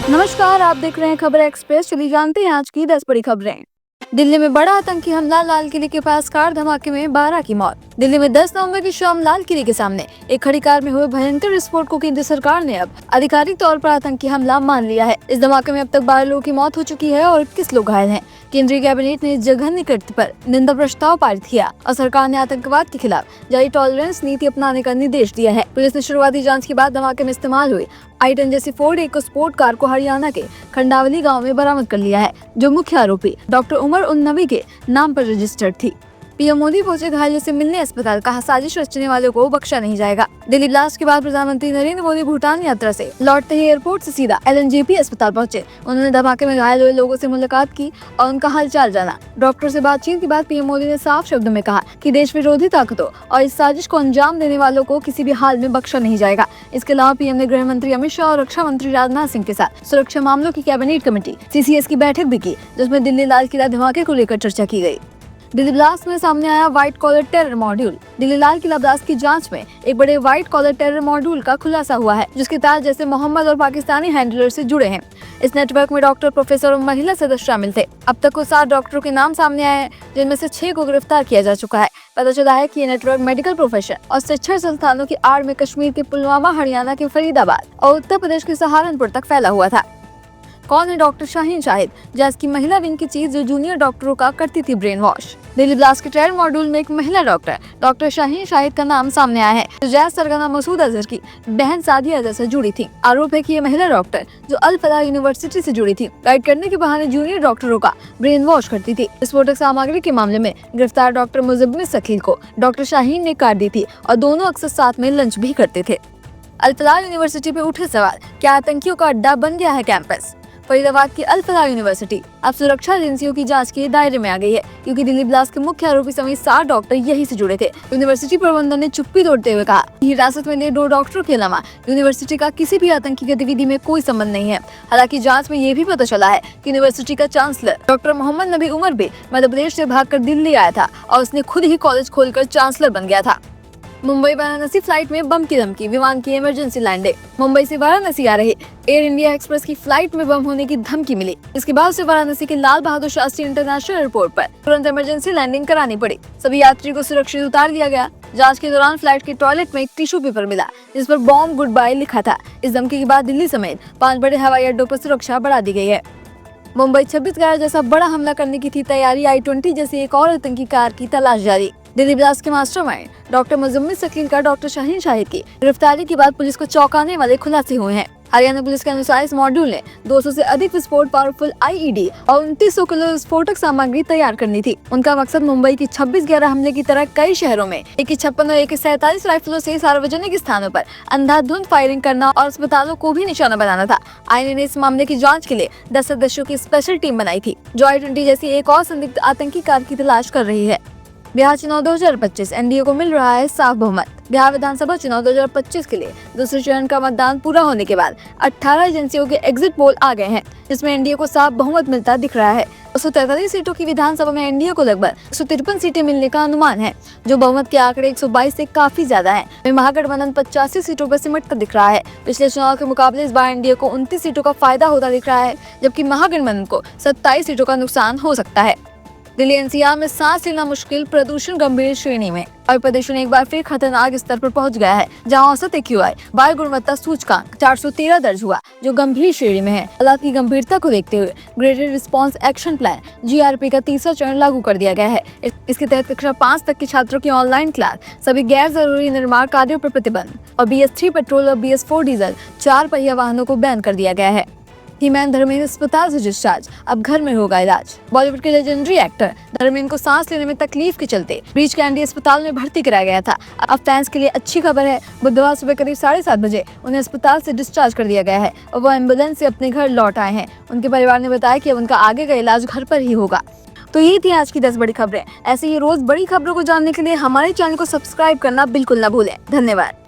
नमस्कार, आप देख रहे हैं खबर एक्सप्रेस। चलिए जानते हैं आज की 10 बड़ी खबरें। दिल्ली में बड़ा आतंकी हमला, लाल किले के पास कार धमाके में 12 की मौत। दिल्ली में 10 नवंबर की शाम लाल किले के सामने एक खड़ी कार में हुए भयंकर विस्फोट को केंद्र सरकार ने अब आधिकारिक तौर पर आतंकी हमला मान लिया है। इस धमाके में अब तक 12 लोगों की मौत हो चुकी है और 21 लोग घायल हैं। केंद्रीय कैबिनेट ने इस जघन्य कृत्य पर निंदा प्रस्ताव पारित किया और सरकार ने आतंकवाद के खिलाफ जारी टॉलरेंस नीति अपनाने का निर्देश दिया है। पुलिस ने शुरुआती जांच के बाद धमाके में इस्तेमाल हुई i10 जैसी फोर्ड इको स्पोर्ट कार को हरियाणा के खंडावली गांव में बरामद कर लिया है, जो मुख्य आरोपी डॉक्टर उमर उन नबी के नाम पर रजिस्टर्ड थी। पीएम मोदी पहुंचे घायलों से मिलने अस्पताल, कहा साजिश रचने वालों को बख्शा नहीं जाएगा। दिल्ली ब्लास्ट के बाद प्रधानमंत्री नरेंद्र मोदी भूटान यात्रा से लौटते ही एयरपोर्ट से सीधा LNJP अस्पताल पहुंचे। उन्होंने धमाके में घायल हुए लोगों से मुलाकात की और उनका हालचाल जाना। डॉक्टर से बातचीत के बाद पीएम मोदी ने साफ शब्दों में कहा कि देश विरोधी ताकतों और इस साजिश को अंजाम देने वालों को किसी भी हाल में बख्शा नहीं जाएगा। इसके अलावा पीएम ने गृह मंत्री अमित शाह और रक्षा मंत्री राजनाथ सिंह के साथ सुरक्षा मामलों की कैबिनेट कमेटी CCS की बैठक भी की, जिसमें दिल्ली लाल किला धमाके को लेकर चर्चा की गई। दिल्ली ब्लास्ट में सामने आया white collar terror module. Delhi Lal Qila blast की जांच में एक बड़े व्हाइट कॉलर टेरर मॉड्यूल का खुलासा हुआ है, जिसके तार जैसे मोहम्मद और पाकिस्तानी हैंडलर से जुड़े हैं। इस नेटवर्क में डॉक्टर, प्रोफेसर और महिला सदस्य शामिल थे। अब तक कुल 7 डॉक्टरों के नाम सामने आए हैं, जिनमें से 6 को गिरफ्तार किया जा चुका है। पता चला है कि ये नेटवर्क मेडिकल प्रोफेशन और शिक्षण संस्थानों की आड़ में कश्मीर के पुलवामा, हरियाणा के फरीदाबाद और उत्तर प्रदेश के सहारनपुर तक फैला हुआ था। कौन है डॉक्टर शाहीन शाहिद, जैस की महिला विंग की चीज जो जूनियर डॉक्टरों का करती थी ब्रेन वॉश। दिल्ली ब्लास्ट के टेरर मॉड्यूल में एक महिला डॉक्टर शाहीन शाहिद का नाम सामने आया है, जो जैस सरगना मसूद अजहर की बहन सादिया अजहर से जुड़ी थी। आरोप है कि ये महिला डॉक्टर, जो अल फलाह यूनिवर्सिटी से जुड़ी थी, गाइड करने के बहाने जूनियर डॉक्टरों का ब्रेन वॉश करती थी। विस्फोटक सामग्री के मामले में गिरफ्तार डॉक्टर मुजम्मिल शकील को डॉक्टर शाहीन ने काट दी थी और दोनों अक्सर साथ में लंच भी करते थे। अल फलाह यूनिवर्सिटी पे उठे सवाल, क्या आतंकियों का अड्डा बन गया है कैंपस? फरीदाबाद की अल फलाह यूनिवर्सिटी अब सुरक्षा एजेंसियों की जांच के दायरे में आ गई है, क्योंकि दिल्ली ब्लास्ट के मुख्य आरोपी समेत 7 डॉक्टर यही से जुड़े थे। यूनिवर्सिटी प्रबंधन ने चुप्पी तोड़ते हुए कहा, हिरासत में लिए 2 डॉक्टरों के अलावा यूनिवर्सिटी का किसी भी आतंकी गतिविधि में कोई संबंध नहीं है। हालांकि जांच में ये भी पता चला है कि यूनिवर्सिटी का चांसलर डॉक्टर मोहम्मद नबी उमर भी मध्य प्रदेश से भागकर दिल्ली आया था और उसने खुद ही कॉलेज खोलकर चांसलर बन गया था। मुंबई वाराणसी फ्लाइट में बम की धमकी, विमान की इमरजेंसी लैंडिंग। मुंबई से वाराणसी आ रही एयर इंडिया एक्सप्रेस की फ्लाइट में बम होने की धमकी मिली। इसके बाद उसे वाराणसी के लाल बहादुर शास्त्री इंटरनेशनल एयरपोर्ट पर तुरंत इमरजेंसी लैंडिंग करानी पड़ी। सभी यात्रियों को सुरक्षित उतार दिया गया। जांच के दौरान फ्लाइट के टॉयलेट में एक टिश्यू पेपर मिला, जिस पर बॉम्ब गुड बाय लिखा था। इस धमकी के बाद दिल्ली समेत 5 बड़े हवाई अड्डों पर सुरक्षा बढ़ा दी गई है। मुंबई 26/11 जैसा बड़ा हमला करने की थी तैयारी, i20 जैसी एक और आतंकी कार की तलाश जारी। दिल्ली ब्लास्ट के मास्टरमाइंड डॉक्टर मुजम्मिल शकील का डॉक्टर शाहीन शाहिद की गिरफ्तारी के बाद पुलिस को चौंकाने वाले खुलासे हुए हैं। हरियाणा पुलिस के अनुसार इस मॉड्यूल ने 200 से अधिक विस्फोट पावरफुल IED और 2900 किलो विस्फोटक सामग्री तैयार करनी थी। उनका मकसद मुंबई की 26/11 हमले की तरह कई शहरों में AK-56 और AK-47 राइफलों से सार्वजनिक स्थानों पर अंधाधुंध फायरिंग करना और अस्पतालों को भी निशाना बनाना था। INA ने इस मामले की जाँच के लिए 10 सदस्यों की स्पेशल टीम बनाई थी, जो i20 जैसी एक और संदिग्ध आतंकी कार की तलाश कर रही है। बिहार चुनाव 2025, एनडीए को मिल रहा है साफ बहुमत। बिहार विधानसभा चुनाव 2025 के लिए दूसरे चरण का मतदान पूरा होने के बाद 18 एजेंसियों के एग्जिट पोल आ गए हैं, जिसमें एनडीए को साफ बहुमत मिलता दिख रहा है। 243 सीटों की विधानसभा में एनडीए को लगभग 153 सीटें मिलने का अनुमान है, जो बहुमत के आंकड़े 122 से काफी ज्यादा है। महागठबंधन 85 सीटों पर सिमटता दिख रहा है। पिछले चुनाव के मुकाबले इस बार एनडीए को 29 सीटों का फायदा होता दिख रहा है, जबकि महागठबंधन को 27 सीटों का नुकसान हो सकता है। दिल्ली NCR में सांस लेना मुश्किल, प्रदूषण गंभीर श्रेणी में और प्रदूषण एक बार फिर खतरनाक स्तर पर पहुंच गया है, जहां औसत AQI वायु गुणवत्ता सूचकांक 413 दर्ज हुआ, जो गंभीर श्रेणी में है। हालात की गंभीरता को देखते हुए graded response action plan GRP का तीसरा चरण लागू कर दिया गया है। इसके तहत कक्षा 5 तक के छात्रों की ऑनलाइन क्लास, सभी गैर जरूरी निर्माण कार्यों पर प्रतिबंध और BS3 पेट्रोल और BS4 डीजल 4 पहिया वाहनों को बैन कर दिया गया है। हीमैन धर्मेंद्र अस्पताल से डिस्चार्ज, अब घर में होगा इलाज। बॉलीवुड के लेजेंडरी एक्टर धर्मेंद्र को सांस लेने में तकलीफ के चलते ब्रीच कैंडी अस्पताल में भर्ती कराया गया था। अब फैंस के लिए अच्छी खबर है, बुधवार सुबह करीब 7:30 बजे उन्हें अस्पताल से डिस्चार्ज कर दिया गया है और वो एम्बुलेंस से अपने घर लौट आए हैं। उनके परिवार ने बताया कि उनका आगे का इलाज घर पर ही होगा। तो ये थी आज की 10 बड़ी खबरें। ऐसे ही रोज बड़ी खबरों को जानने के लिए हमारे चैनल को सब्सक्राइब करना बिल्कुल न भूलें। धन्यवाद।